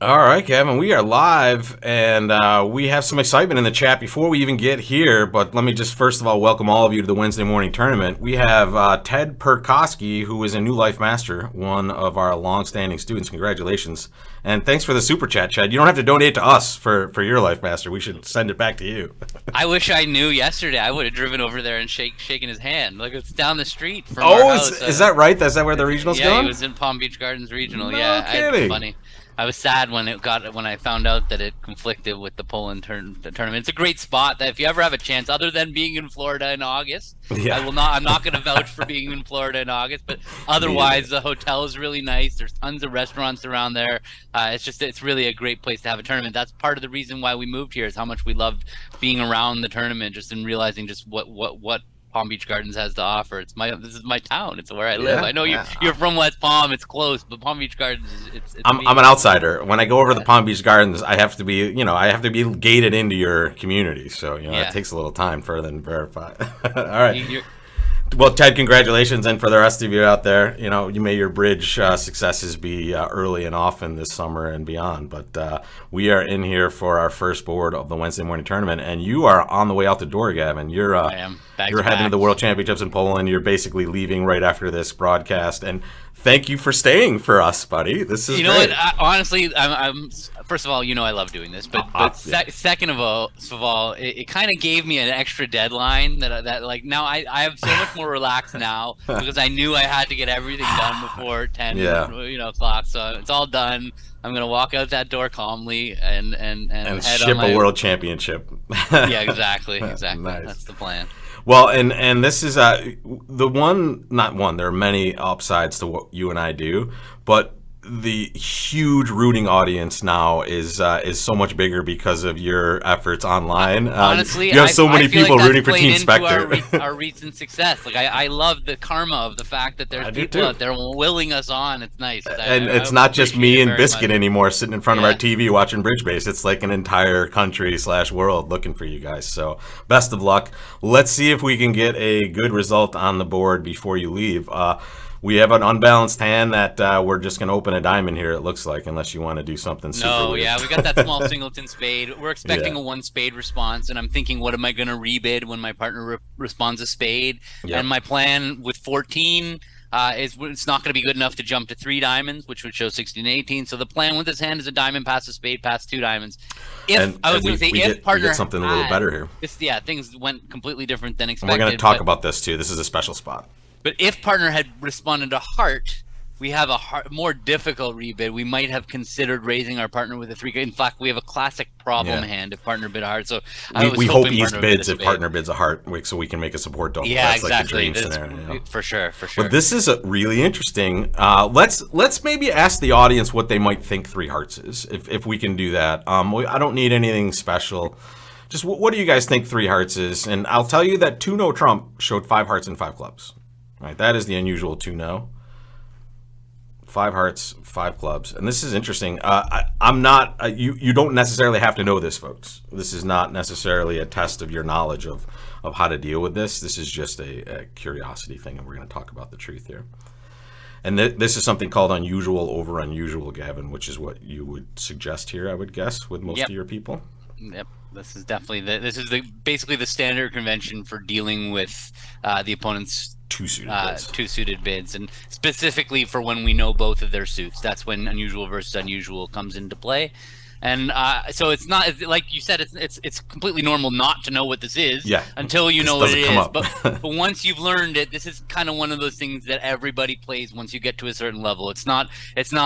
All right, Kevin, we are live and we have some excitement in the chat before we even get here. But let me just first of all welcome all of you to the Wednesday morning tournament. We have Ted Perkoski, who is a New Life Master, one of our longstanding students. Congratulations. And thanks for the super chat, Chad. You don't have to donate to us for your Life Master. We should send it back to you. I wish I knew yesterday. I would have driven over there and shaking his hand. Like, it's down the street from our house. Is that right? Is that where the regional's yeah, going? Yeah, he was in Palm Beach Gardens Regional. No yeah, kidding. Funny. I was sad when I found out that it conflicted with the Poland tournament. It's a great spot that if you ever have a chance, other than being in Florida in August, Yeah. I'm not going to vouch for being in Florida in August, but otherwise the hotel is really nice. There's tons of restaurants around there. It's really a great place to have a tournament. That's part of the reason why we moved here, is how much we loved being around the tournament, just in realizing just what Palm Beach Gardens has to offer. This is my town. It's where I live. I know you're from West Palm. It's close, but Palm Beach Gardens it's I'm an outsider. When I go over to the Palm Beach Gardens, I have to be gated into your community. So it takes a little time further than verify. All right. Well, Ted, congratulations, and for the rest of you out there, you may your bridge successes be early and often this summer and beyond. But we are in here for our first board of the Wednesday morning tournament, and you are on the way out the door, Gavin. I am. You're heading to the World Championships in Poland. You're basically leaving right after this broadcast, and thank you for staying for us, buddy. This is great. What? Honestly, I'm first of all, I love doing this, but second of all, it kind of gave me an extra deadline that like now I have so much more relaxed now because I knew I had to get everything done before 10 o'clock. So it's all done. I'm gonna walk out that door calmly and head ship on a world championship. Yeah, exactly. Nice. That's the plan. Well, and this is the one, not one. There are many upsides to what you and I do, but the huge rooting audience now is so much bigger because of your efforts online. Honestly, you have so many people like rooting for Team Spectre. Our recent success. Like I love the karma of the fact that there's people out there willing us on. It's nice. And it's not just me and Biscuit anymore sitting in front of our TV watching Bridge Base. It's like an entire country / world looking for you guys. So best of luck. Let's see if we can get a good result on the board before you leave. We have an unbalanced hand that we're just going to open a diamond here, it looks like, unless you want to do something super weird. We got that small singleton spade. We're expecting a one spade response, and I'm thinking, what am I going to rebid when my partner responds a spade? Yep. And my plan with 14 is it's not going to be good enough to jump to 3 diamonds, which would show 16 and 18. So the plan with this hand is a diamond past a spade past 2 diamonds. If partner get something a little better here. Things went completely different than expected. And we're going to talk about this too. This is a special spot. But if partner had responded to heart, we have a more difficult rebid. We might have considered raising our partner with a 3. In fact, we have a classic problem hand if partner bid a heart. So we hope East bids if partner bids a heart, so we can make a support double. Yeah, that's exactly. Like the dream scenario. For sure. But this is really interesting. Let's maybe ask the audience what they might think 3 hearts is, if we can do that. I don't need anything special. Just what do you guys think 3 hearts is? And I'll tell you that 2-0 Trump showed 5 hearts and 5 clubs. Right, that is the unusual 2-0. 5 hearts, 5 clubs, and this is interesting. I'm not. You don't necessarily have to know this, folks. This is not necessarily a test of your knowledge of how to deal with this. This is just a curiosity thing, and we're going to talk about the truth here. And this is something called unusual over unusual, Gavin, which is what you would suggest here, I would guess, with most of your people. Yep. This is definitely basically the standard convention for dealing with the opponent's two suited bids, and specifically for when we know both of their suits. That's when unusual versus unusual comes into play. And so it's not, like you said, it's completely normal not to know what this is until you know what it is. But once you've learned it, this is kind of one of those things that everybody plays once you get to a certain level. It's not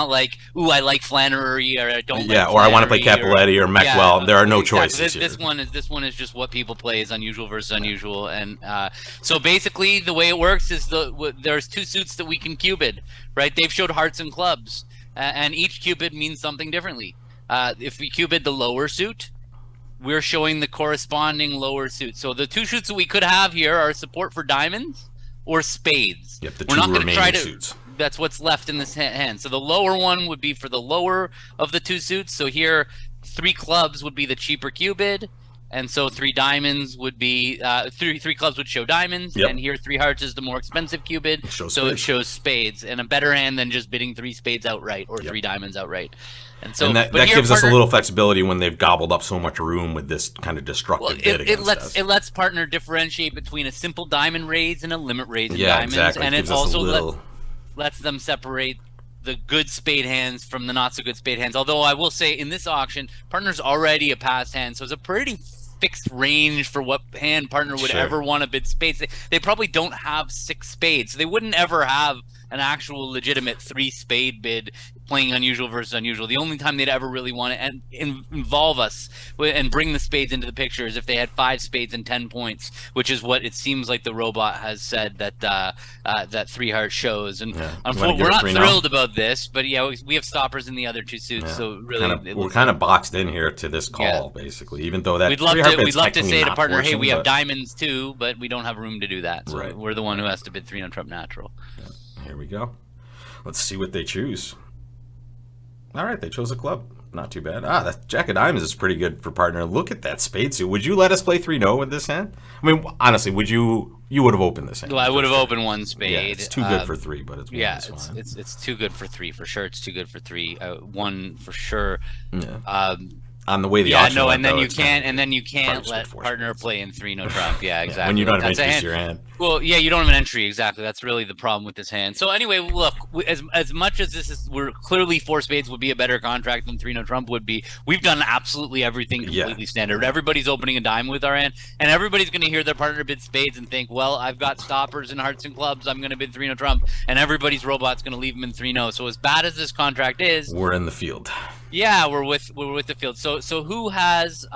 like, ooh, I like Flannery, or I don't. Yeah, or I want to play Capoletti or Meckwell. There are no choices. This one is just what people play, is unusual versus unusual. And so basically the way it works is there's 2 suits that we can cupid, right? They've showed hearts and clubs, and each cupid means something differently. If we cupid the lower suit, we're showing the corresponding lower suit. So the 2 suits that we could have here are support for diamonds or spades. Yep, the we're not going to try suits. That's what's left in this hand. So the lower one would be for the lower of the 2 suits. So here, 3 clubs would be the cheaper cupid, And so 3 diamonds would be three clubs would show diamonds, and here 3 hearts is the more expensive cue bid, so it shows spades, and a better hand than just bidding 3 spades outright or 3 diamonds outright. And so that gives us a little flexibility when they've gobbled up so much room with this kind of destructive bid against us. It lets partner differentiate between a simple diamond raise and a limit raise in diamonds, and it also lets them separate the good spade hands from the not so good spade hands. Although I will say in this auction, partner's already a passed hand, so it's a pretty fixed range for what hand partner would ever want to bid spades. They probably don't have 6 spades. They wouldn't ever have an actual legitimate 3 spade bid playing unusual versus unusual. The only time they'd ever really want to involve us and bring the spades into the picture is if they had 5 spades and 10 points, which is what it seems like the robot has said that that 3 heart shows. And unfortunately, we're not thrilled about this, but we have stoppers in the other 2 suits, so really we're kind of boxed in here to this call, basically. Even though that we'd love to say to partner, hey, we have diamonds too, but we don't have room to do that. So we're the one who has to bid 3 on Trump natural. Here we go. Let's see what they choose. All right, they chose a club. Not too bad. That Jack of Diamonds is pretty good for partner. Look at that spade suit. Would you let us play 3-0 with this hand? I mean, honestly, would you? You would have opened this hand. Well, I would have opened 1 spade. Yeah, it's too good for 3, but it's too good for 3 for sure. It's too good for 3. 1 for sure. Yeah. On the way the auction went, and then you can't let partner play in 3 no Trump. Yeah, exactly. When you don't have entries to your hand. Well, yeah, you don't have an entry, exactly. That's really the problem with this hand. So anyway, look, as much as we're clearly 4 spades would be a better contract than 3 no Trump would be, we've done absolutely everything completely standard. Everybody's opening a dime with our hand, and everybody's going to hear their partner bid spades and think, well, I've got stoppers and hearts and clubs, I'm going to bid 3 no Trump, and everybody's robot's going to leave them in 3-0. So as bad as this contract is, we're in the field. Yeah, we're with the field. So who has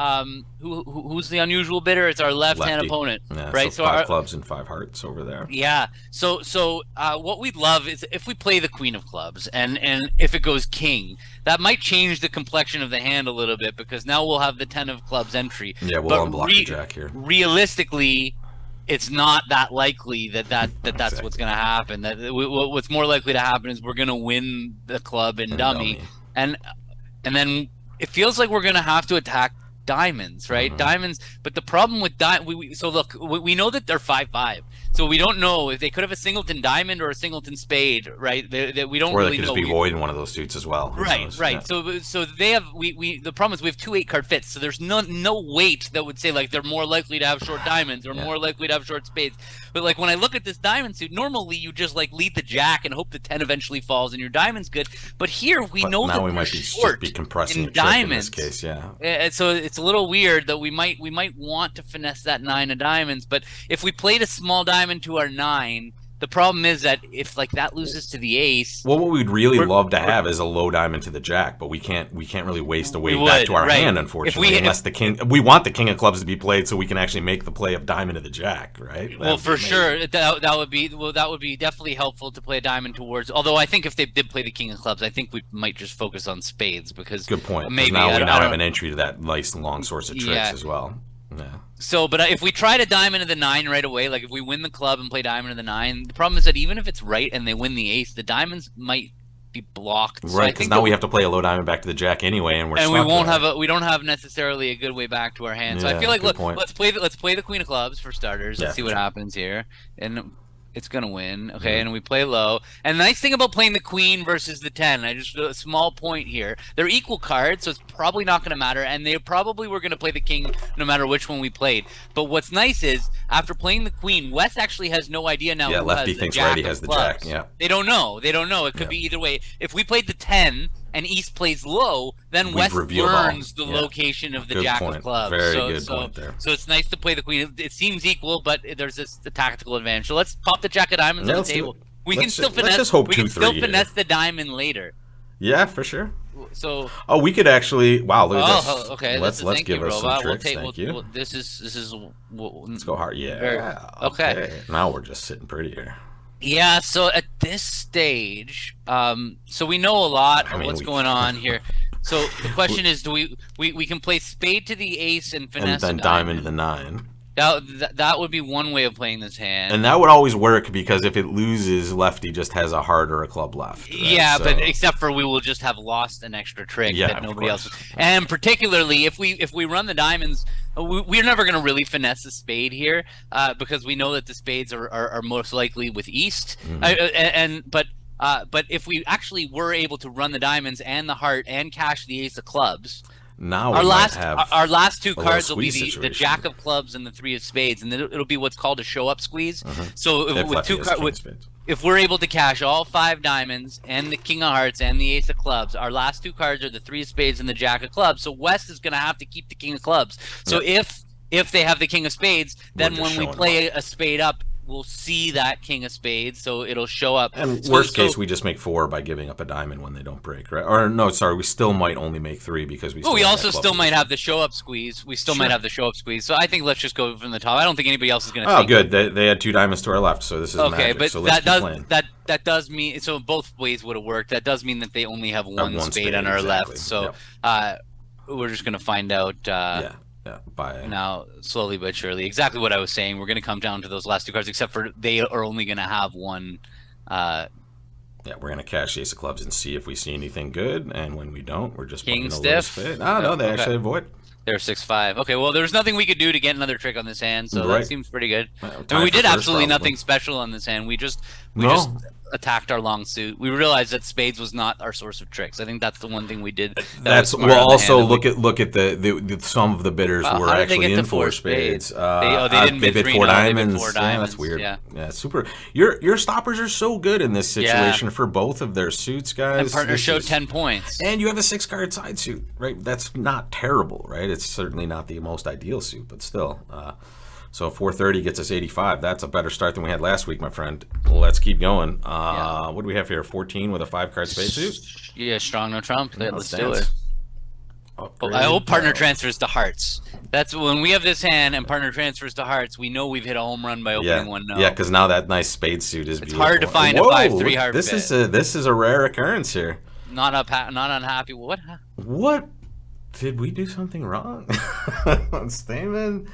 who's the unusual bidder? It's our left-hand opponent, right? So 5 clubs and 5 hearts over there. Yeah. So what we'd love is if we play the queen of clubs and if it goes king, that might change the complexion of the hand a little bit because now we'll have the 10 of clubs entry. Yeah, we'll unblock the jack here. Realistically, it's not that likely that's what's going to happen. What's more likely to happen is we're going to win the club in dummy. And then it feels like we're going to have to attack diamonds, right? Diamonds. But the problem with so look, we know that they're 5-5. So we don't know if they could have a singleton diamond or a singleton spade, right? That we don't really know. Or they could just be void in one of those suits as well. Right. Yeah. So they have the problem is we have 2 8-card fits. So there's no weight that would say like they're more likely to have short diamonds or more likely to have short spades. But like when I look at this diamond suit, normally you just like lead the jack and hope the 10 eventually falls and your diamond's good. But here we know that we might be compressing in diamonds. In this case, And so it's a little weird that we might want to finesse that 9 of diamonds. But if we played a small diamond to our 9, the problem is that if like that loses to the ace. Well, what we'd really love to have is a low diamond to the jack, but we can't really waste a way back to our hand, unfortunately, unless the king. We want the king of clubs to be played so we can actually make the play of diamond to the jack, right? Well, for sure, that would be definitely helpful to play a diamond towards. Although I think if they did play the king of clubs, I think we might just focus on spades because good point. Maybe now we have an entry to that nice long source of tricks as well. Yeah. So, but if we try to diamond of the 9 right away, like if we win the club and play diamond of the 9, the problem is that even if it's right and they win the ace, the diamonds might be blocked. Right, because now we have to play a low diamond back to the jack anyway, and we don't have necessarily a good way back to our hand. So I feel like let's play the queen of clubs for starters. Let's see what happens here, and it's gonna win. Okay, and we play low. And the nice thing about playing the queen versus the 10, a small point here. They're equal cards, so it's probably not gonna matter. And they probably were gonna play the king no matter which one we played. But what's nice is after playing the queen, West actually has no idea now. Yeah, lefty thinks righty has the jack. Yeah, they don't know. It could be either way. If we played the 10 and East plays low, then West learns the location of the jack of clubs. Very good point there. So it's nice to play the queen. It seems equal, but there's the tactical advantage. So let's pop the jack of diamonds on the table. We can still finesse the diamond later. Yeah, for sure. So we could actually look at this. Okay. Let's give us some tricks. Thank you. This is. Let's go hard. Yeah. Okay. Now we're just sitting pretty here. Yeah, so at this stage, so we know a lot of what's going on here. So the question is, do we can play spade to the ace and finesse and then diamond to the 9. That would be one way of playing this hand. And that would always work because if it loses, lefty just has a heart or a club left. Right? Yeah, but except for we will just have lost an extra trick that nobody else. And particularly if we run the diamonds, we're never going to really finesse the spade here because we know that the spades are most likely with East. But if we actually were able to run the diamonds and the heart and cash the ace of clubs. Now our last two cards will be the jack of clubs and the three of spades, and then it'll be what's called a show up squeeze. So if we're able to cash all 5 diamonds and the king of hearts and the ace of clubs, our last 2 cards are the 3 of spades and the jack of clubs. So West is going to have to keep the king of clubs. So if they have the king of spades, then when we play a spade up, we'll see that king of spades, so it'll show up. And worst case, we just make 4 by giving up a diamond when they don't break, right? Or no, sorry, we still might only make 3 because we. We also still might have the show up squeeze. We still might have the show up squeeze. So I think let's just go from the top. I don't think anybody else is going to. Oh, good. They had 2 diamonds to our left, so this is okay. magic. But so that does mean so both ways would have worked. That does mean that they only have one spade on our left. So we're just going to find out. Now, slowly but surely, exactly what I was saying. We're going to come down to those last 2 cards, except for they are only going to have one. We're going to cash the ace of clubs and see if we see anything good, and when we don't, we're just king stiff. No, they actually avoid. They're 6-5. Okay, well, there's nothing we could do to get another trick on this hand, so that seems pretty good. We did absolutely nothing special on this hand. We just attacked our long suit. We realized that spades was not our source of tricks. I think that's the one thing we did. We'll also look at the some of the bidders were actually in 4 spades. They bid 4 diamonds. Yeah, that's weird. Yeah, super. Your stoppers are so good in this situation for both of their suits, guys. And partner showed 10 points. And you have a 6-card side suit, right? That's not terrible, right? It's certainly not the most ideal suit, but still. So 430 gets us 85. That's a better start than we had last week, my friend. Let's keep going. What do we have here? 14 with a 5-card spade suit? Yeah, strong no trump. Let's do it. I hope partner transfers to hearts. That's when we have this hand and partner transfers to hearts, we know we've hit a home run by opening one no. Yeah, because now that nice spade suit is beautiful. It's hard to find a 5-3 heart this is a rare occurrence here. Not unhappy. What? Did we do something wrong? Stamen?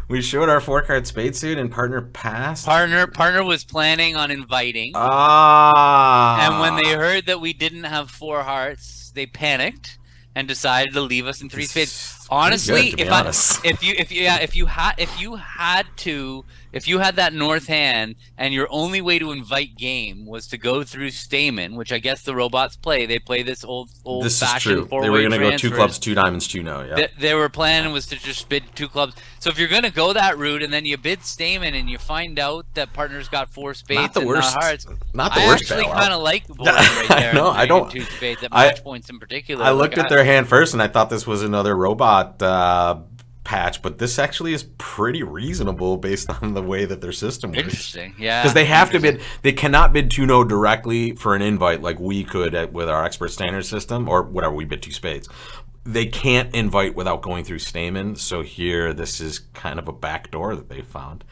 We showed our 4-card spade suit and partner passed. Partner was planning on inviting. And when they heard that we didn't have 4 hearts, they panicked and decided to leave us in 3 spades. Honestly, if you had that north hand and your only way to invite game was to go through Stamen, which I guess the robots play. They play this old fashioned 4-way transfer. They were going to go 2 clubs, 2 diamonds, 2 no. Yeah. Their plan was to just bid 2 clubs. So if you're going to go that route and then you bid Stamen and you find out that partner's got 4 spades and not hearts, I actually kind of like the board right there. No, I don't. 2 spades at match points in particular. I looked at their hand first and I thought this was another robot patch, but this actually is pretty reasonable based on the way that their system works. Interesting, yeah. Because they have to bid, they cannot bid 2-no directly for an invite like we could with our expert standard system, or whatever, we bid 2 spades. They can't invite without going through Stamen, so here this is kind of a back door that they found.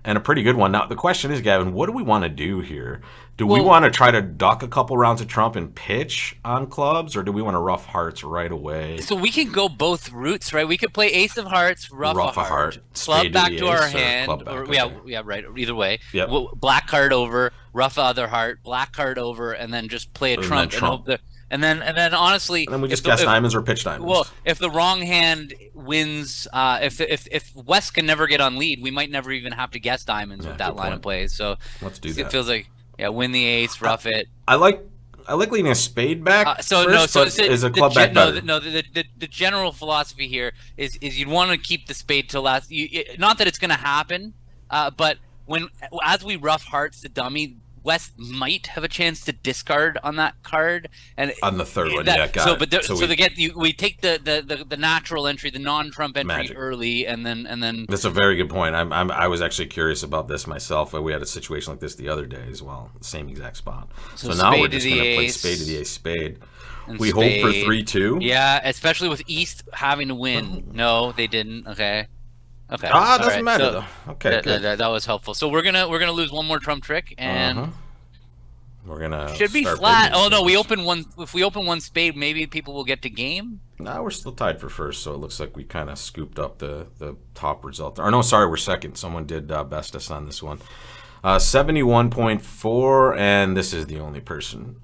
And a pretty good one. Now, the question is, Gavin, what do we want to do here? Do we want to try to duck a couple rounds of trump and pitch on clubs, or do we want to rough hearts right away? So we can go both routes, right? We could play ace of hearts, rough a heart, club back to our hand. Right. Either way. Yep. Black card over, rough other heart, black card over, and then just play a trump. And then honestly, and then we just guess diamonds or pitch diamonds. Well, if the wrong hand wins, if West can never get on lead, we might never even have to guess diamonds with that line of plays. So let's do that. It feels like win the ace, rough it. I like leading a spade back. Is a club back better? The general philosophy here is you'd want to keep the spade till last. Not that it's going to happen, but as we rough hearts the dummy, West might have a chance to discard on that card, and on the third one, we take the natural entry, the non-trump entry early, and then. That's a very good point. I was actually curious about this myself. We had a situation like this the other day as well, same exact spot. So now we're just going to play spade to the ace, spade. We hope for 3-2. Yeah, especially with East having to win. No, they didn't. Okay. It doesn't matter though. Okay, that was helpful. So we're gonna lose one more trump trick, and we're gonna should be flat. Oh no, we open one. If we open one spade, maybe people will get to game. Nah, we're still tied for first, so it looks like we kind of scooped up the top result. Or no, sorry, we're second. Someone did best us on this one. 71.4, and this is the only person.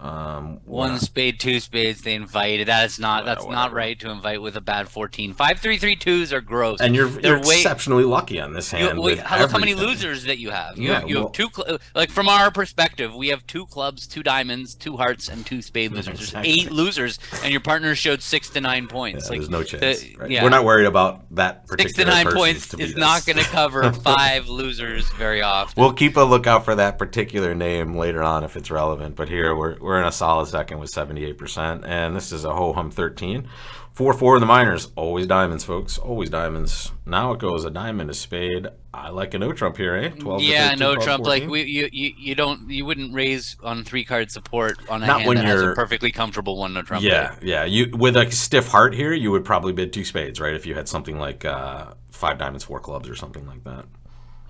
One spade, two spades. They invited. That's not right to invite with a bad 14. 5, 3, 3, 2s are gross. And you're exceptionally lucky on this hand. Look how many losers that you have. You have two. Like from our perspective, we have 2 clubs, 2 diamonds, 2 hearts, and 2 spade losers. There's 8 losers, and your partner showed 6 to 9 points. There's no chance. Right? We're not worried about that particular 6 to 9 person points is not going to cover 5 losers very often. We'll keep a lookout for that particular name later on if it's relevant. But here we're in a solid second with 78%, and this is a ho-hum 13. 4-4 in the minors. Always diamonds, folks. Always diamonds. Now it goes a diamond, a spade. I like a no trump here, eh? 12 to 13, no 12, trump. 14. Like you wouldn't raise on 3-card support on a Not hand when that has you're a perfectly comfortable one no trump. Yeah. You with a stiff heart here, you would probably bid 2 spades, right? If you had something like 5 diamonds, 4 clubs, or something like that.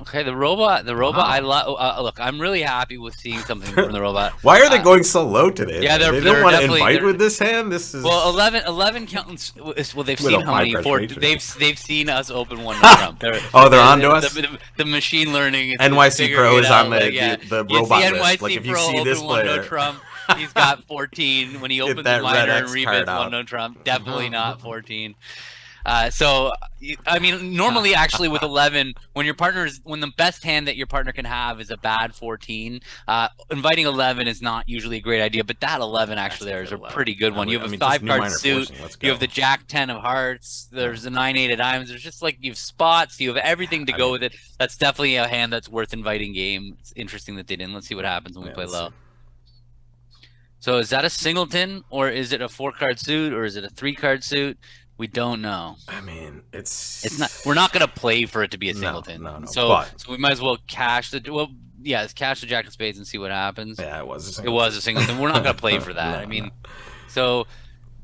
Okay, the robot. Wow. I look. I'm really happy with seeing something from the robot. Why are they going so low today? Yeah, they don't want to invite with this hand. This is 11 counts. Well, they've seen how many. They've seen us open one no trump. They're on to us. The machine learning. NYC Pro is on the robot the list. NYC Like if you Pro see this one player, no trump, he's got 14 when he opens the minor and rebits one no trump. Definitely not 14. So, I mean, normally actually with 11, when the best hand that your partner can have is a bad 14, inviting 11 is not usually a great idea, but that 11 actually there is a pretty good one. You have a 5-card suit, you have the Jack 10 of hearts, there's a 9-8 of diamonds, there's just like, you have spots, you have everything to go with it. That's definitely a hand that's worth inviting game. It's interesting that they didn't. Let's see what happens when we play low. So is that a singleton, or is it a 4-card suit, or is it a 3-card suit? We don't know. I mean, it's not. We're not gonna play for it to be a singleton. No. So we might as well cash the. Well, yeah, let's cash the Jack of Spades and see what happens. Yeah, it was a singleton. It was a singleton. We're not gonna play for that. I mean, so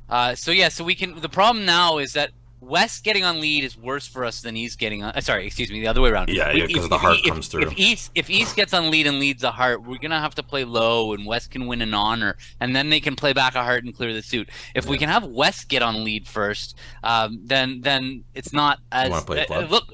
we can. The problem now is that West getting on lead is worse for us than East getting on. Sorry, excuse me, the other way around. Yeah, because the heart comes through. If East gets on lead and leads the heart, we're gonna have to play low, and West can win an honor, and then they can play back a heart and clear the suit. If we can have West get on lead first, then it's not as. You want to play club? Look.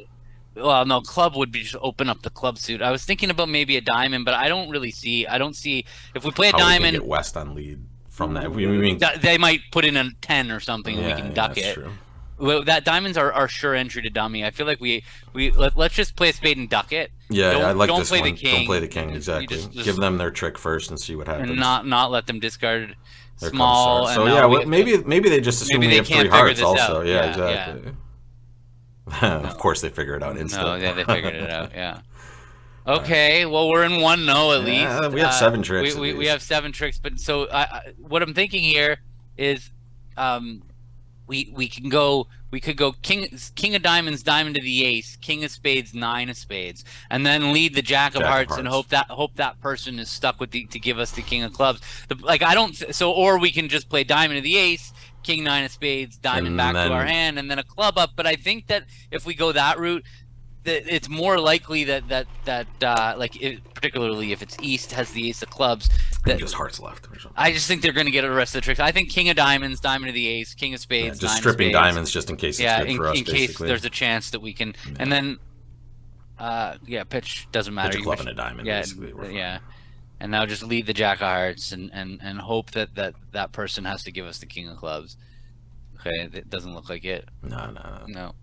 Well, no, club would be just open up the club suit. I was thinking about maybe a diamond, but I don't see if we play a diamond. We can get West on lead from that. We mean they might put in a 10 or something, and we can duck it. True. Well, that diamonds are sure entry to dummy. I feel like let's just play a spade and duck it. Yeah, I like don't this play one. The king. Don't play the king, exactly. Just give them their trick first and see what happens. And not let them discard small. So yeah, maybe they just assume we have 3 hearts also. Yeah, exactly. Yeah. Of course they figure it out instantly. No, yeah, they figured it out. Yeah. Okay, well we're in 1 no at least. We have 7 tricks. We have 7 tricks, but so what I'm thinking here is we could go king of diamonds, diamond to the ace, king of spades, 9 of spades, and then lead the jack of hearts and hope that person is stuck with to give us the king of clubs. Or we can just play diamond to the ace, king 9 of spades, diamond back to our hand, and then a club up. But I think that if we go that route, it's more likely that particularly if it's East has the ace of clubs, that just hearts left. I just think they're going to get the rest of the tricks. I think king of diamonds, diamond of the ace, king of spades, just 9 stripping of spades. diamonds just in case it's good for us. In case there's a chance that we can, and then pitch doesn't matter. Pitch a club and a diamond. Basically, and now just lead the jack of hearts and hope that person has to give us the king of clubs. Okay, it doesn't look like it. No.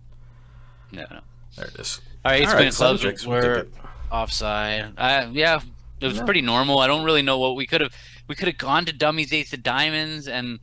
There it is. All right, spin clubs. We're offside. It was pretty normal. I don't really know what we could have gone to dummies, ace of diamonds, and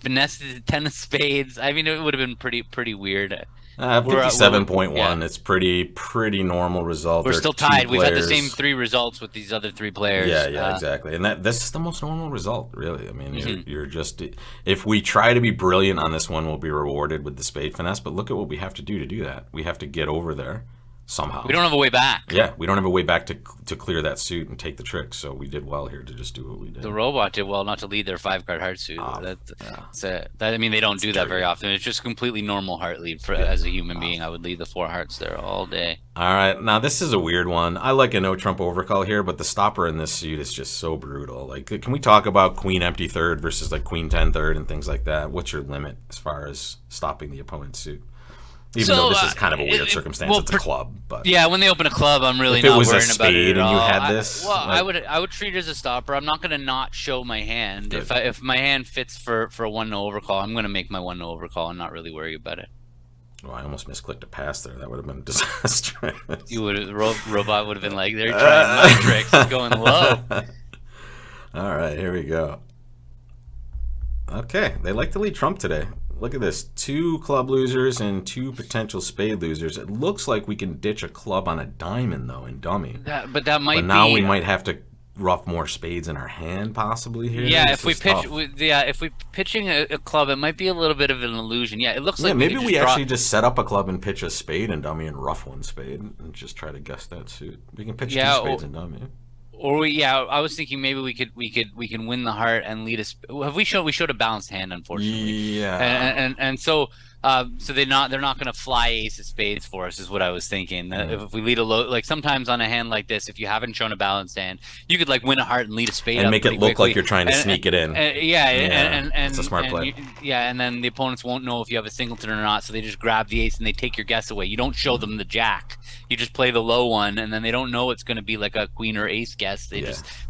finessed the 10 of spades. I mean, it would have been pretty weird. 57.1. It's pretty normal result. We're still tied. We've had the same 3 results with these other 3 players. Yeah, exactly. And this is the most normal result, really. I mean, you're just, if we try to be brilliant on this one, we'll be rewarded with the spade finesse. But look at what we have to do that. We have to get over there somehow. We don't have a way back. Yeah, we don't have a way back to clear that suit and take the trick. So we did well here to just do what we did. The robot did well not to lead their 5-card heart suit. I mean, they don't do that very often. It's just completely normal heart lead as a human being. I would lead the 4 hearts there all day. All right, now this is a weird one. I like a no trump overcall here, but the stopper in this suit is just so brutal. Like, can we talk about queen empty third versus like queen 10 third and things like that? What's your limit as far as stopping the opponent's suit? Even though this is kind of a weird circumstance, it's a club. But yeah, when they open a club, I'm really not worrying about it at all. If it was a spade and you had this, I would treat it as a stopper. I'm not going to not show my hand. Good. If my hand fits for a 1-no overcall, I'm going to make my 1-no overcall and not really worry about it. Well, I almost misclicked a pass there. That would have been disastrous. Robot would have been like, they're trying my tricks, going low. All right, here we go. Okay, they like to lead trump today. Look at this. 2 club losers and 2 potential spade losers. It looks like we can ditch a club on a diamond, though, in dummy. But now we might have to rough more spades in our hand, possibly, here. Yeah, if we pitching a club, it might be a little bit of an illusion. Yeah, it looks like maybe we actually just set up a club and pitch a spade in dummy and rough 1 spade and just try to guess that suit. We can pitch 2 spades in dummy. Or I was thinking maybe we can win the heart and lead us. We showed a balanced hand, unfortunately. Yeah. And so they're not going to fly ace of spades for us, is what I was thinking. If we lead a low, like sometimes on a hand like this, if you haven't shown a balanced hand, you could like win a heart and lead a spade and up make it look quickly. like you're trying to sneak it in. And it's a smart play. And then the opponents won't know if you have a singleton or not, so they just grab the ace and they take your guess away. You don't show them the jack. You just play the low one, and then they don't know it's going to be like a queen or ace guess.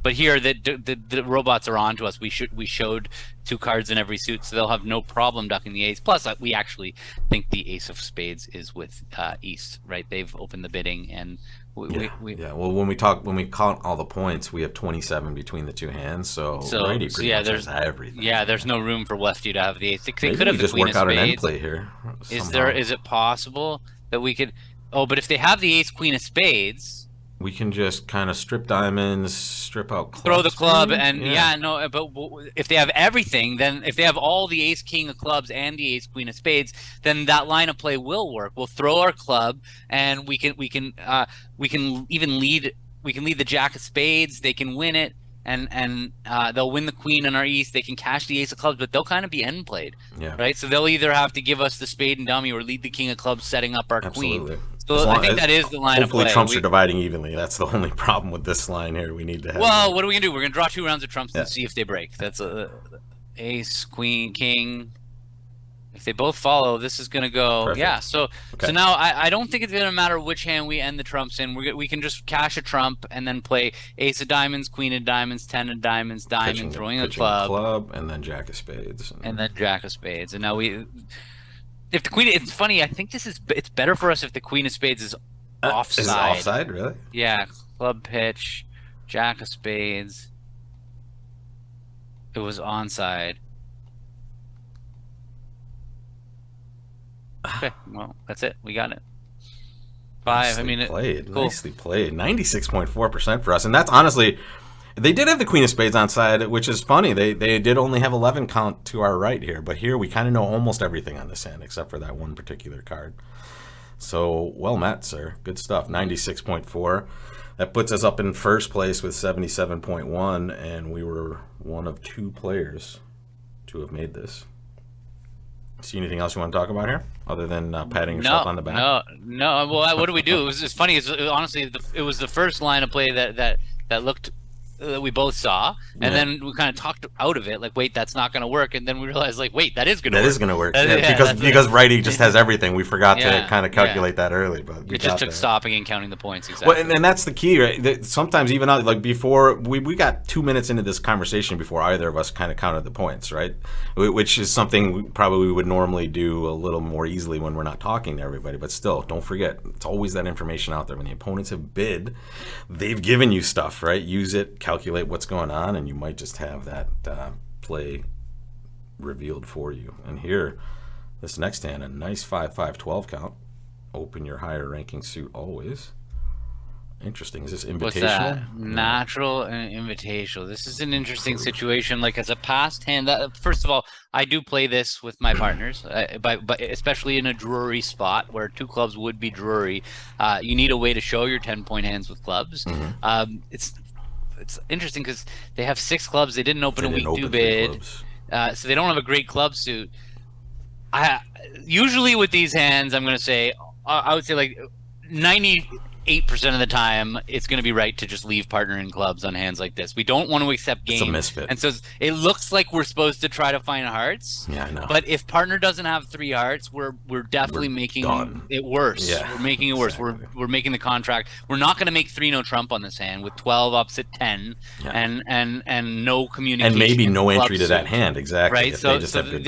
But here the robots are on to us. We showed 2 cards in every suit, so they'll have no problem ducking the ace. Plus, we actually think the ace of spades is with East, right? They've opened the bidding, and Well, when we count all the points, we have 27 between the 2 hands. So righty pretty much has everything. Yeah, there's no room for lefty to have the ace. They could have the queen of spades. Just work out an end play here. Is it possible that we could? Oh, but if they have the ace queen of spades, we can just kind of strip diamonds, strip out clubs. Throw the club, and but if they have everything, then if they have all the ace king of clubs and the ace queen of spades, then that line of play will work. We'll throw our club, and we can even lead. We can lead the jack of spades. They can win it, and they'll win the queen in our east. They can cash the ace of clubs, but they'll kind of be end played, right? So they'll either have to give us the spade and dummy, or lead the king of clubs, setting up our queen. So I think that is the line of play. Hopefully trumps are dividing evenly. That's the only problem with this line here. We need to have. Well, what are we gonna do? We're gonna draw 2 rounds of trumps and see if they break. That's ace, queen, king. If they both follow, this is gonna go. Perfect. Yeah. So now I don't think it's gonna matter which hand we end the trumps in. We can just cash a trump and then play ace of diamonds, queen of diamonds, 10 of diamonds, diamond, throwing a club, and then jack of spades, and then jack of spades, and now we. If the queen, it's funny. I think it's better for us if the queen of spades is offside. Is it offside, really? Yeah, club pitch, jack of spades. It was onside. Okay, well, that's it. We got it. 5. Nicely played. 96.4% for us, and that's honestly. They did have the queen of spades on side, which is funny. They did only have 11 count to our right here, but here we kind of know almost everything on this hand except for that one particular card. So well met, sir. Good stuff. 96.4. That puts us up in first place with 77.1, and we were one of 2 players to have made this. See anything else you want to talk about here, other than patting yourself on the back? No. Well, what do we do? It was just funny. Honestly, it was the first line of play that looked. That we both saw, and then we kind of talked out of it, like, wait, that's not going to work, and then we realized, like, wait, that is going to work. That is going to work, because righty just has everything. We forgot to kind of calculate that early, but it just took stopping and counting the points. Exactly. Well, and that's the key, right? Sometimes even like before we got 2 minutes into this conversation before either of us kind of counted the points, right? Which is something we probably would normally do a little more easily when we're not talking to everybody, but still, don't forget, it's always that information out there. When the opponents have bid, they've given you stuff, right? Use it, calculate what's going on, and you might just have that play revealed for you. And here, this next hand, a nice 5-5-12 count. Open your higher ranking suit always. Interesting. Is this What's invitational? that? Natural and invitational. This is an interesting situation. Like as a past hand, first of all, I do play this with my partners, but especially in a Drury spot where 2 clubs would be Drury. You need a way to show your 10-point hands with clubs. It's interesting because they have 6 clubs. They didn't open a week 2 bid, so they don't have a great club suit. Usually with these hands, I'm going to say, I would say like 98% of the time, it's going to be right to just leave partner in clubs on hands like this. We don't want to accept game. It's a misfit. And so it looks like we're supposed to try to find hearts. Yeah, I know. But if partner doesn't have 3 hearts, we're definitely making it worse. Yeah, we're making it worse. Exactly. We're making the contract. We're not going to make 3 no trump on this hand with 12 ups at 10 and no communication. And maybe no entry to that hand, exactly. Right. So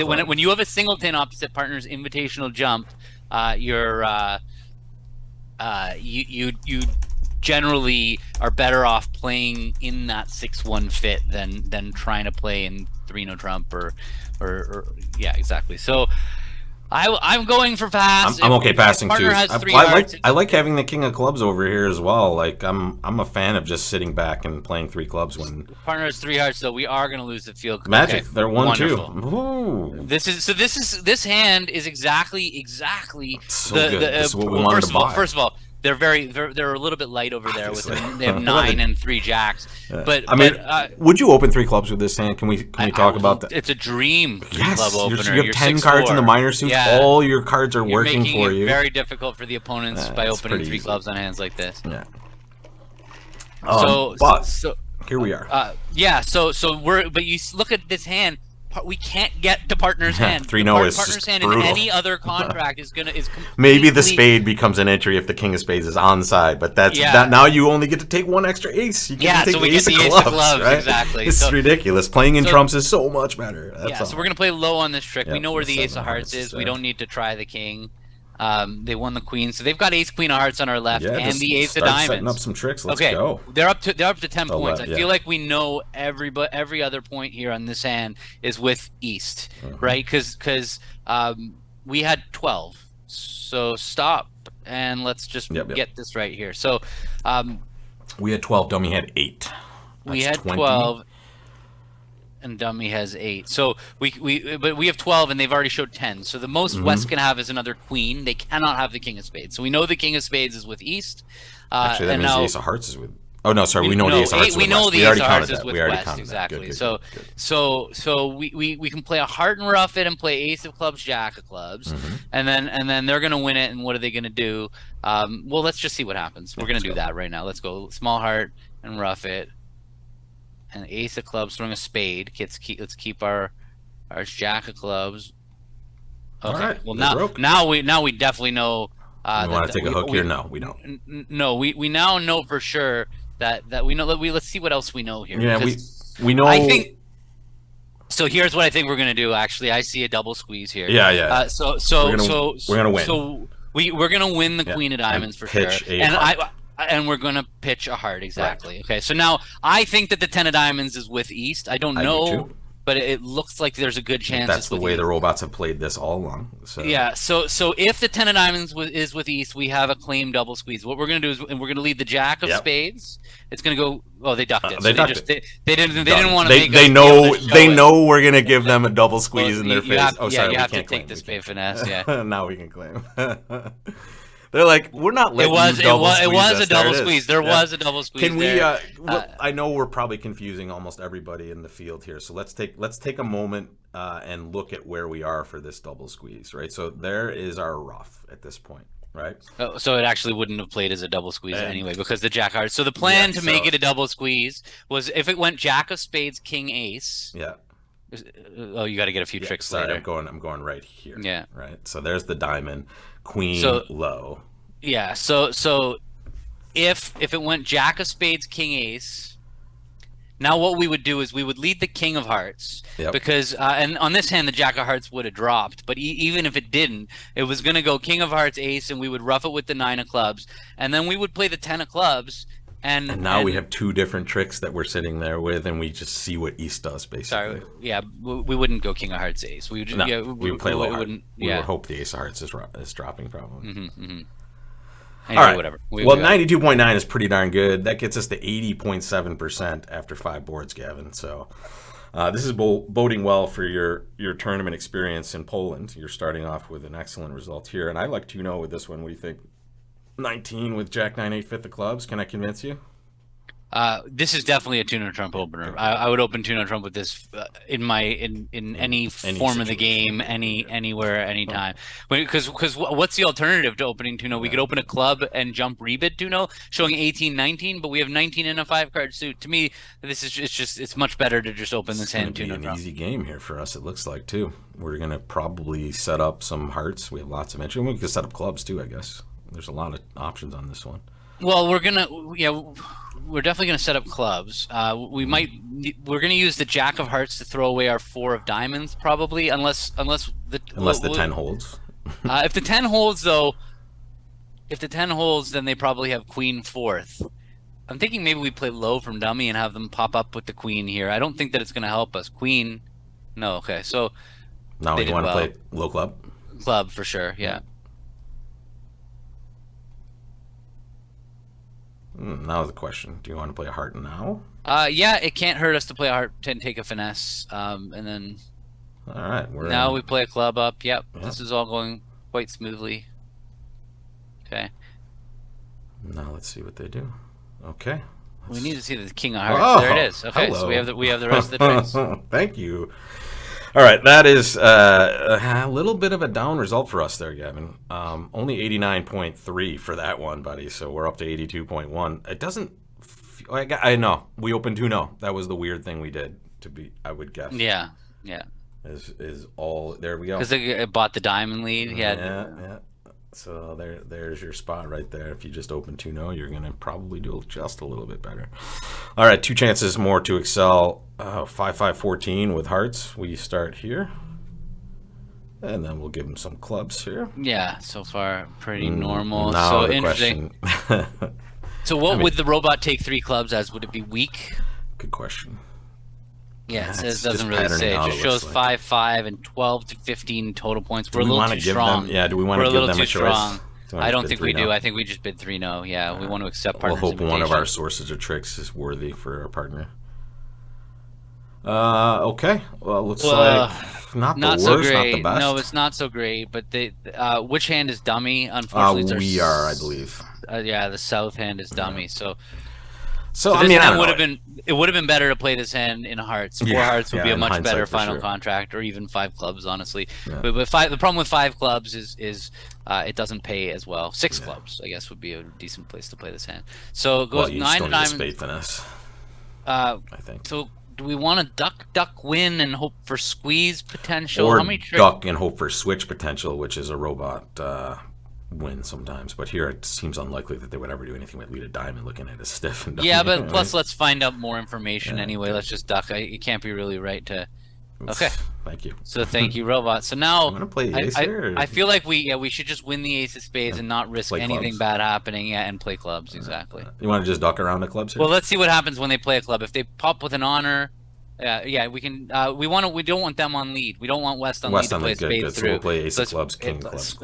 when you have a singleton opposite partner's invitational jump, you generally are better off playing in that 6-1 fit than trying to play in 3 no trump or yeah, exactly. So I'm going for pass. I'm okay passing too. I like having the king of clubs over here as well. Like I'm a fan of just sitting back and playing 3 clubs when partner has 3 hearts. So we are going to lose the field. Magic. Okay. They're 1-2. Ooh. This hand is exactly so good. This is what we wanted to buy. First of all, they're a little bit light over there. They have 9 and 3 jacks. But would you open 3 clubs with this hand? Can we talk about that? It's a dream yes, club opener. You have 10 cards in the minor suits. Yeah. All your cards are working for you. It's very difficult for the opponents by opening 3 clubs on hands like this. Yeah. So here we are. But you look at this hand. We can't get to partner's hand. 3-0 is partner's just hand brutal. in any other contract is maybe the spade becomes an entry if the king of spades is onside, but now you only get to take 1 extra ace. You get to take we get the ace of clubs, right? Exactly. It's ridiculous. Playing in trumps is so much better. So we're gonna play low on this trick. We know where the ace of hearts is. We don't need to try the king. They won the queen, so they've got ace queen of hearts on our left and the ace of diamonds. Setting up some tricks. Let's go. They're up to 10 points. I feel like we know every other point here on this hand is with East, right? Because we had 12. So stop and let's just get this right here. So we had 12. Dummy had 8. We had 12. And dummy has 8. So we have 12 and they've already showed 10. So the most West can have is another queen. They cannot have the king of spades. So we know the king of spades is with East. Actually, that means the ace of hearts is with. Oh no, sorry. We know the ace of hearts is with West. We know the ace of hearts is with West. Exactly. So we can play a heart and rough it and play ace of clubs, jack of clubs, and then they're gonna win it. And what are they gonna do? Well, let's just see what happens. We're gonna do that right now. Let's go small heart and rough it. And ace of clubs throwing a spade. Let's keep our jack of clubs. Okay. Right, well now we definitely know. You want to take a hook here? No, we don't. No, we now know for sure that we know that let's see what else we know here. Yeah, we know. I think. So here's what I think we're gonna do. Actually, I see a double squeeze here. Yeah. So we're gonna win. So we're gonna win the queen of diamonds for sure. And we're going to pitch a heart, exactly. Right. Okay, so now I think that the 10 of diamonds is with East. I don't know, but it looks like there's a good chance that's the way the robots have played this all along. So. Yeah, so if the 10 of diamonds is with East, we have a claim double squeeze. What we're going to do is we're going to lead the jack of spades. It's going to go. Oh, they ducked it. They ducked it. They didn't want to make. They know we're going to give them a double squeeze in their face. Sorry, you have to take the spade finesse. Yeah. Now we can claim. They're like, we're not letting It was a double squeeze. There was a double squeeze. Can we? I know we're probably confusing almost everybody in the field here. So let's take a moment and look at where we are for this double squeeze. Right. So there is our rough at this point. Right. Oh, so it actually wouldn't have played as a double squeeze anyway because the jack heart. So the plan to make it a double squeeze was if it went jack of spades, king ace. Yeah. Oh, you got to get a few tricks later. I'm going right here. Yeah. Right. So there's the diamond, queen low. Yeah. So if it went jack of spades, king ace. Now what we would do is we would lead the king of hearts because and on this hand the jack of hearts would have dropped, but even if it didn't, it was going to go king of hearts, ace, and we would rough it with the 9 of clubs, and then we would play the 10 of clubs. And now we have 2 different tricks that we're sitting there with, and we just see what East does, basically. Sorry, yeah, we wouldn't go king of hearts, ace. We would just, we would play low heart. We would hope the ace of hearts is dropping, probably. Anyway, All right. whatever. Well, 92.9 is pretty darn good. That gets us to 80.7% after 5 boards, Gavin. So this is boding well for your tournament experience in Poland. You're starting off with an excellent result here. And I like 2-0 with this one. What do you think? 19 with Jack 9-8 fifth of clubs. Can I convince you? This is definitely a tuna trump opener. I would open tuna trump with this in any form of the game, anywhere, anytime. Because what's the alternative to opening tuna? We could open a club and jump rebid tuna, showing 18-19, but we have 19 in a 5-card suit. To me, this is it's much better to just open this hand tuna trump. An easy game here for us. It looks like too. We're gonna probably set up some hearts. We have lots of entry. We could set up clubs too. I guess there's a lot of options on this one. Well, we're definitely gonna set up clubs. We're gonna use the Jack of Hearts to throw away our 4 of diamonds, probably, unless the 10 holds. If the 10 holds, though, then they probably have Queen 4th. I'm thinking maybe we play low from dummy and have them pop up with the Queen here. I don't think that it's gonna help us. Queen, no, okay, so now you want to play low club. Club for sure, yeah. Now the question: do you want to play a heart now? Yeah, it can't hurt us to play a heart and take a finesse, and then. All right, we play a club up. Yep, this is all going quite smoothly. Okay. Now let's see what they do. Okay. We need to see the King of Hearts. There it is. Okay, hello. So we have the rest of the tricks. Thank you. All right, that is a little bit of a down result for us there, Gavin. Only 89.3 for that one, buddy. So we're up to 82.1. It doesn't. I know we opened 2-0. That was the weird thing we did. I would guess. Yeah. Is all there we go. Because they bought the diamond lead. Yeah. So there's your spot right there. If you just open 2-0, you're going to probably do just a little bit better. All right, 2 chances more to excel. 5-5-14 with hearts. We start here. And then we'll give them some clubs here. Yeah, so far pretty normal. Now so the interesting. So what would the robot take 3 clubs as? Would it be weak? Good question. Yeah, it doesn't really say. It just shows 5-5 and 12 to 15 total points. We're a little too strong. Do we want to give them a choice? I don't think we do. I think we just bid 3-0. Yeah, we want to accept partner's We'll hope invitation. one of our sources or tricks is worthy for our partner. Okay. Well, looks like not the worst, so great. not the best. No, it's not so great. But which hand is dummy? Unfortunately, we are, I believe. Yeah, the south hand is dummy. So I mean, it would have been better to play this hand in hearts. 4 hearts would be a much better final contract, or even 5 clubs, honestly. Yeah. But the problem with 5 clubs is it doesn't pay as well. 6 clubs, I guess, would be a decent place to play this hand. So it goes 9 to diamonds. Spade finesse. I think. So do we want to duck win and hope for squeeze potential? Or how many duck and hope for switch potential, which is a robot win sometimes, but here it seems unlikely that they would ever do anything with lead a diamond looking at a stiff and dummy. Yeah, but plus let's find out more information anyway. Let's just duck. It can't be really right to. Okay. Thank you. So thank you, robot. So now I'm gonna play the ace here. I feel like we should just win the ace of spades and not risk anything bad happening. Yeah, and play clubs exactly. You want to just duck around the clubs here? Well, let's see what happens when they play a club. If they pop with an honor. We can. We don't want them on lead. We don't want West on lead to play spades through. So we'll play ace of clubs, king clubs.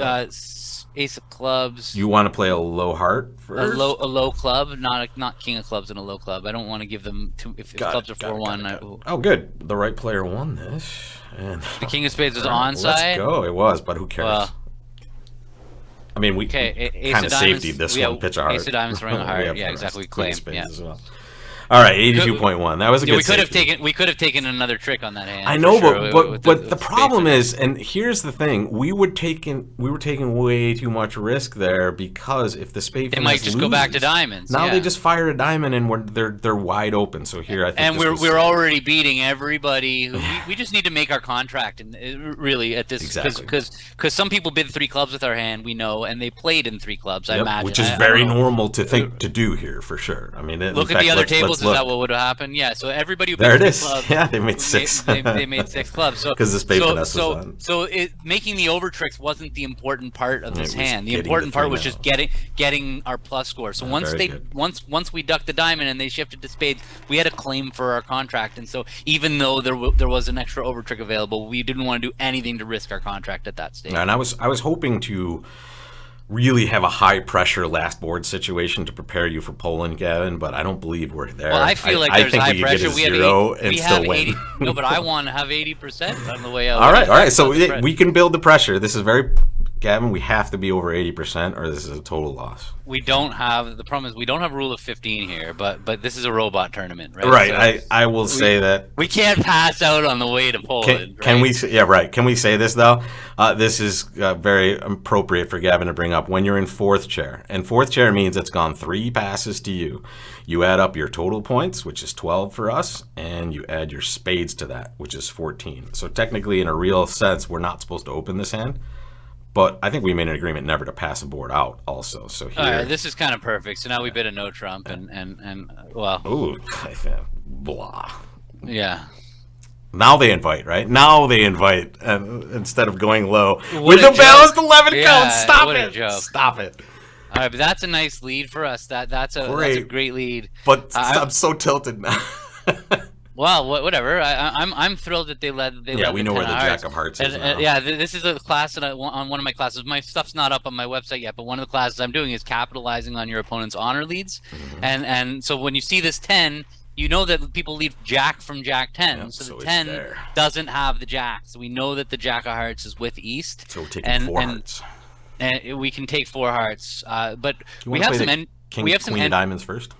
Ace of clubs. You want to play a low heart first? A low club, not king of clubs and a low club. I don't want to give them if clubs are 4-1. Oh, good. The right player won this. And the king of spades was onside. Let's go. It was, but who cares? Well, I mean, we kind of safety this one. Pitch a heart. Ace of diamonds throwing a heart. Yeah, exactly. We claim. Yeah. As well. All right, 82.1. That was a good. We could have taken another trick on that hand. I know, but the problem is, and here's the thing: we were taking way too much risk there, because if the spade they might just go back to diamonds. Now they just fire a diamond and they're wide open. So here I think. And we're already beating everybody. We just need to make our contract, and really at this because some people bid 3 clubs with our hand, we know, and they played in 3 clubs. I imagine, which is very normal to do here for sure. I mean, look at the other tables. Is that what would have happened? Yeah. So everybody who there it is. Clubs, yeah, they made 6. They made 6 clubs. So because the spade finesse was on. So making the over tricks wasn't the important part of this hand. The important part was just getting our plus score. So once we ducked the diamond and they shifted to spades, we had a claim for our contract. And so even though there was an extra over trick available, we didn't want to do anything to risk our contract at that stage. And I was hoping to really have a high pressure last board situation to prepare you for Poland, Gavin, but I don't believe we're there. Well, I feel like there's think high we could pressure. get a zero and still win. 80, no, but I want to have 80% on the way out. All right. So we can build the pressure. This is very, Gavin, we have to be over 80% or this is a total loss. We don't have, the problem is we don't have rule of 15 here, but this is a robot tournament, right? Right. So I will say that. We can't pass out on the way to Poland. Can we? Yeah, right. Can we say this though? This is very appropriate for Gavin to bring up. When you're in fourth chair, and fourth chair means it's gone 3 passes to you. You add up your total points, which is 12 for us, and you add your spades to that, which is 14. So technically, in a real sense, we're not supposed to open this hand. But I think we made an agreement never to pass a board out also. So here. All right, this is kind of perfect. So now we bid a no trump and well. Ooh, blah. Yeah. Now they invite, right? Now they invite instead of going low. With the balanced 11 count. Stop it. Stop it. All right, but that's a nice lead for us. That's a great lead. But I'm so tilted now. Well, whatever. I'm thrilled that they led. Yeah, we know where the Jack of Hearts is now. Yeah, this is a class that on one of my classes. My stuff's not up on my website yet, but one of the classes I'm doing is capitalizing on your opponent's honor leads. Mm-hmm. And so when you see this 10, you know that people lead Jack from Jack 10. Yep, so the 10 doesn't have the Jack. So we know that the Jack of Hearts is with East. So we're taking 4 hearts. And we can take 4 hearts. But we have some Queen of Diamonds first.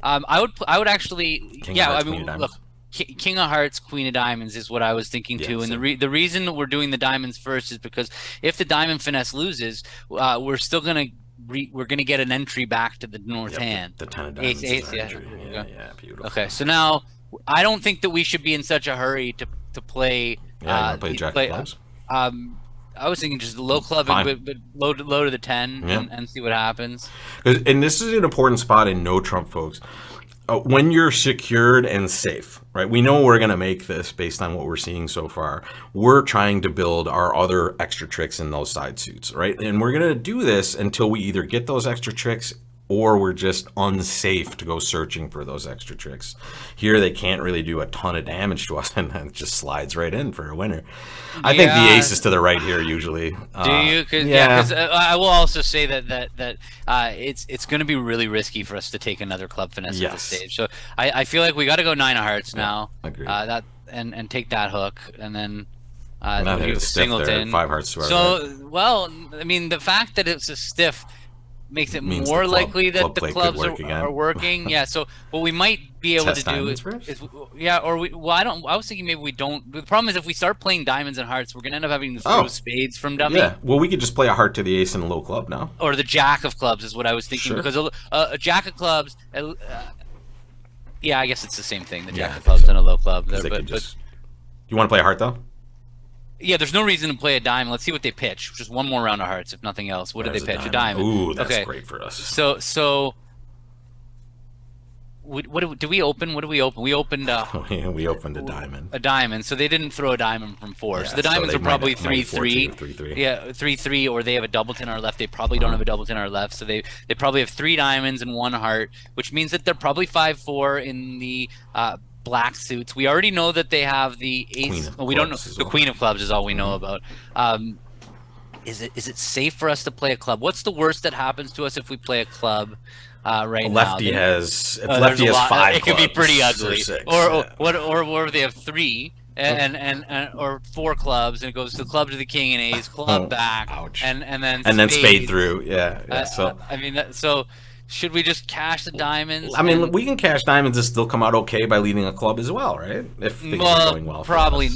I would actually. King of Hearts, Queen of look. King of Hearts, Queen of Diamonds is what I was thinking too, and the reason we're doing the diamonds first is because if the diamond finesse loses, we're still gonna get an entry back to the north hand. The 10 of diamonds. Ace, yeah, beautiful. Okay, so now I don't think that we should be in such a hurry to play. Yeah, play Jack of Clubs. I was thinking just low club, but low to the 10 and see what happens. And this is an important spot in no trump, folks. When you're secured and safe, right? We know we're going to make this based on what we're seeing so far. We're trying to build our other extra tricks in those side suits, right? And we're going to do this until we either get those extra tricks or we're just unsafe to go searching for those extra tricks. Here, they can't really do a ton of damage to us, and then it just slides right in for a winner. I think the ace is to the right here usually. Do you? Because I will also say that it's going to be really risky for us to take another club finesse at this stage. So I feel like we got to go 9 of hearts now. Agreed. And take that hook, and then singleton. 5 hearts to our right. Well, I mean, the fact that it's a stiff makes it more likely that the clubs are working. Yeah, so what we might be able to do is I was thinking maybe we don't. The problem is if we start playing diamonds and hearts, we're gonna end up having to throw spades from dummy. Yeah, well, we could just play a heart to the ace and a low club now. Or the Jack of clubs is what I was thinking, because a Jack of clubs. I guess it's the same thing. The Jack of clubs and a low club. You want to play a heart though? Yeah, there's no reason to play a diamond. Let's see what they pitch. Just one more round of hearts, if nothing else. What did they pitch? A diamond. Ooh, that's great for us. So, did we open? What did we open? We opened. We opened a diamond. A diamond. So they didn't throw a diamond from 4. So the diamonds are probably 3-3. Yeah, 3-3, or they have a doubleton on our left. They probably don't have a doubleton on our left. So they probably have 3 diamonds and 1 heart, which means that they're probably 5-4 in the black suits. We already know that they have the ace. We don't know. The Queen of Clubs is all we know about. Is it safe for us to play a club? What's the worst that happens to us if we play a club right now? Lefty has 5. It could be pretty ugly. Or or they have 3. Or 4 clubs, and it goes to club to the king and ace, club back, and then spade through. So I mean, so should we just cash the diamonds? I mean, we can cash diamonds and still come out okay by leading a club as well, right? If things are going well. Probably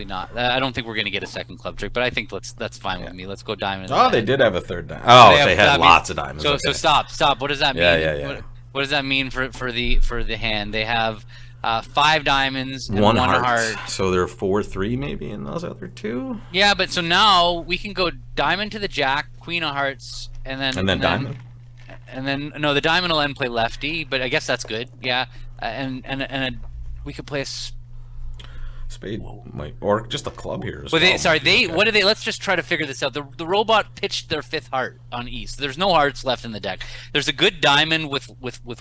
not. I don't think we're going to get a second club trick, but I think that's fine with me. Let's go diamond. Oh, they did have a third diamond. Oh, they had lots of diamonds. So stop. What does that mean? Yeah. What does that mean for the hand? They have 5 diamonds and 1 heart. So they're 4-3 maybe in those other 2. Yeah, but so now we can go diamond to the Jack, Queen of Hearts, and then diamond. And then the diamond will end play lefty, but I guess that's good. Yeah, we could play a spade, or just a club here. What did they? Let's just try to figure this out. The robot pitched their 5th heart on East. There's no hearts left in the deck. There's a good diamond with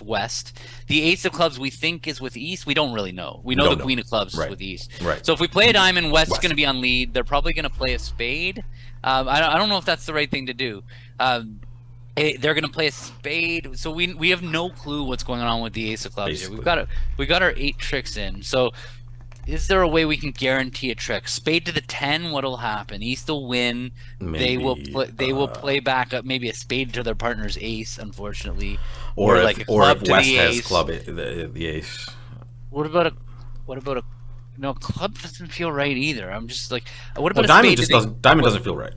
West. The ace of clubs we think is with East. We don't really know. We know the Queen of clubs is with East. Right. So if we play a diamond, West's going to be on lead. They're probably going to play a spade. I don't know if that's the right thing to do. They're going to play a spade, so we have no clue what's going on with the ace of clubs Basically. here. We got our 8 tricks in. So is there a way we can guarantee a trick? Spade to the 10, what'll happen? East will win. Maybe, They will play back up maybe a spade to their partner's ace, unfortunately, or like if, a club if to West the has ace. club the ace. What about a no, club doesn't feel right either. I'm just like, what about a Diamond spade? Diamond doesn't feel right.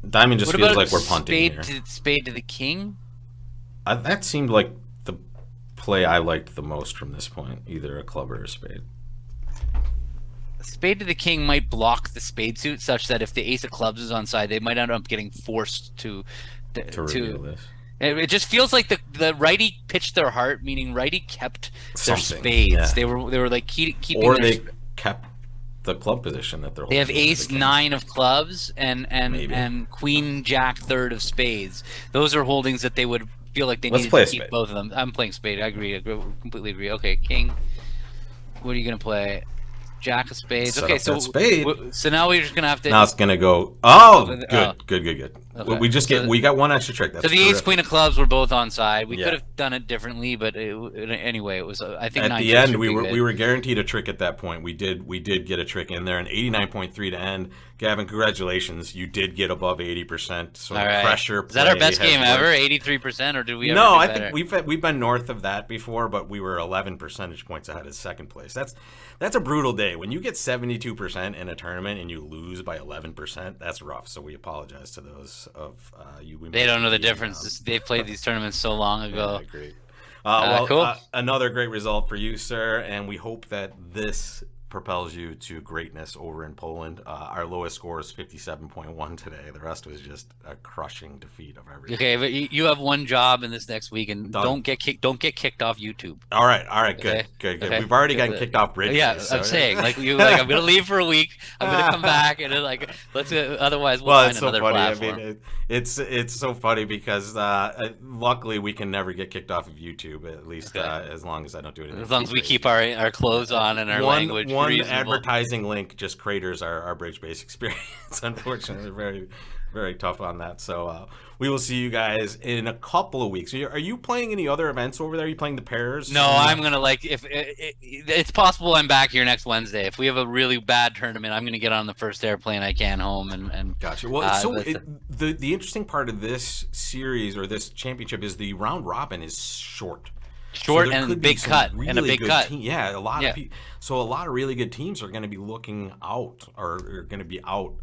Diamond just feels like we're punting here. Spade to the king. That seemed like the play I liked the most from this point, either a club or a spade. A spade to the king might block the spade suit, such that if the ace of clubs is on side, they might end up getting forced to reveal this. It just feels like the righty pitched their heart, meaning righty kept their spades. Yeah. They were like keeping. Or they kept the club position that they're holding. They have ace 9 of clubs and queen jack 3rd of spades. Those are holdings that they would feel like they need to keep both of them. I'm playing spade. I agree. Completely agree. Okay, king. What are you gonna play? Jack of spades. Okay, so now we're just gonna have to. Now it's gonna go. Oh, good. Okay. We got one extra trick. That's so the ace queen of clubs were both on side. We could have done it differently, but anyway, it was. I think at the end we were guaranteed a trick at that point. We did get a trick in there, and 89.3 to end. Gavin, congratulations! You did get above 80%. So all right. Pressure. Is that our best game ever? 83%, or did we? No, I think we've been north of that before, but we were 11 percentage points ahead of second place. That's a brutal day. When you get 72% in a tournament and you lose by 11%, that's rough. So we apologize to those of you. They don't know the difference. They've played these tournaments so long ago. Yeah, great. Cool. Another great result for you, sir, and we hope that this propels you to greatness over in Poland. Our lowest score is 57.1 today. The rest was just a crushing defeat of everything. Okay, but you have one job in this next week, and don't get kicked off YouTube. All right, good. Okay. We've already gotten kicked off Bridge. Yeah, so. I'm saying I'm gonna leave for a week. I'm gonna come back, and let's otherwise we'll find another platform. I mean, it's so funny because luckily we can never get kicked off of YouTube, at least as long as I don't do anything. As long as we keep our clothes on and our language. One reasonable. advertising link just craters our bridge-based experience. Unfortunately, very, very tough on that. So we will see you guys in a couple of weeks. Are you playing any other events over there? Are you playing the pairs? No, I'm gonna if it's possible, I'm back here next Wednesday. If we have a really bad tournament, I'm gonna get on the first airplane I can home and. Gotcha. Well, the interesting part of this series or this championship is the round robin is short. Short and a big cut. Yeah, a lot of people. So a lot of really good teams are going to be looking out, or are going to be out,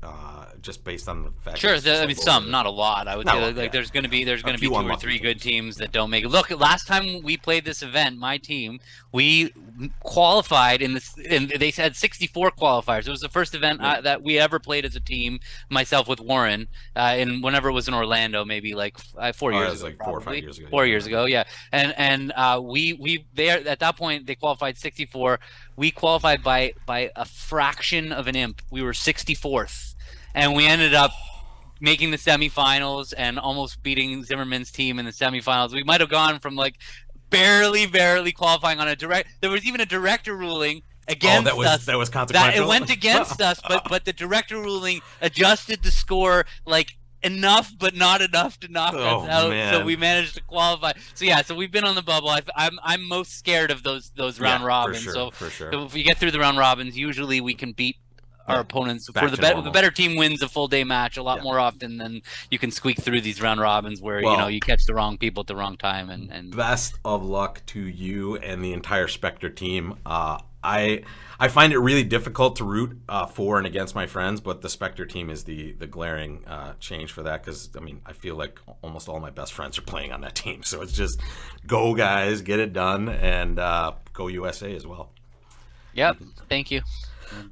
just based on the fact. Sure, some, not a lot. I would say there's going to be 2 or 3 good teams that don't make it. Look, last time we played this event, my team, we qualified and they had 64 qualifiers. It was the first event that we ever played as a team. Myself with Warren, and whenever it was in Orlando, maybe 4 years ago, like 4 or 5 years ago. 4 years ago, yeah. And we there at that point they qualified 64. We qualified by a fraction of an imp. We were 64th, and we ended up making the semifinals and almost beating Zimmerman's team in the semifinals. We might have gone from barely qualifying on a direct. There was even a director ruling against us. That was consequential. It went against us, but the director ruling adjusted the score enough, but not enough to knock us out. Man. So we managed to qualify. So we've been on the bubble. I'm most scared of those round robins. For sure. So if we get through the round robins, usually we can beat our opponents. For the better team wins a full day match a lot more often than you can squeak through these round robins where you catch the wrong people at the wrong time. And best of luck to you and the entire Spectre team. I find it really difficult to root for and against my friends, but the Spectre team is the glaring change for that because, I feel like almost all my best friends are playing on that team. So it's just go, guys, get it done, and go USA as well. Yep, thank you.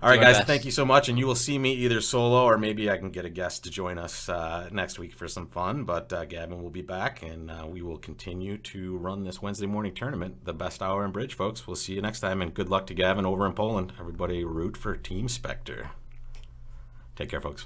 All right, guys, thank you so much, and you will see me either solo or maybe I can get a guest to join us next week for some fun, but Gavin will be back, and we will continue to run this Wednesday morning tournament, the best hour in Bridge, folks. We'll see you next time, and good luck to Gavin over in Poland. Everybody root for Team Spectre. Take care, folks.